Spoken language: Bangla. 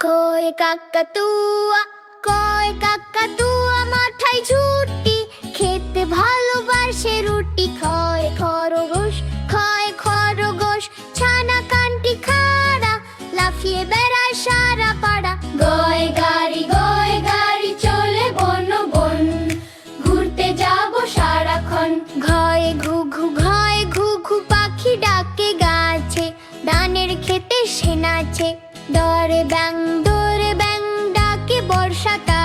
কয় কাকাতুয়া, কয় কাকাতুয়া মাথায় ঝুঁটি, খেতে ভালোবাসে রুটি। কয় খরগোশ, কয় খরগোশ ছানা কানটি খাড়া, লাফিয়ে বেড়ায় সারা পাড়া। গয় গাড়ি চলে বন বন, ঘুরতে যাব সারাক্ষণ। ঘয় ঘুঘু, ঘয় ঘুঘু পাখি ডাকে গাছে, ধানের খেতে সে নাচে। দরে ব্যাং ডাকে বর্ষাকাল।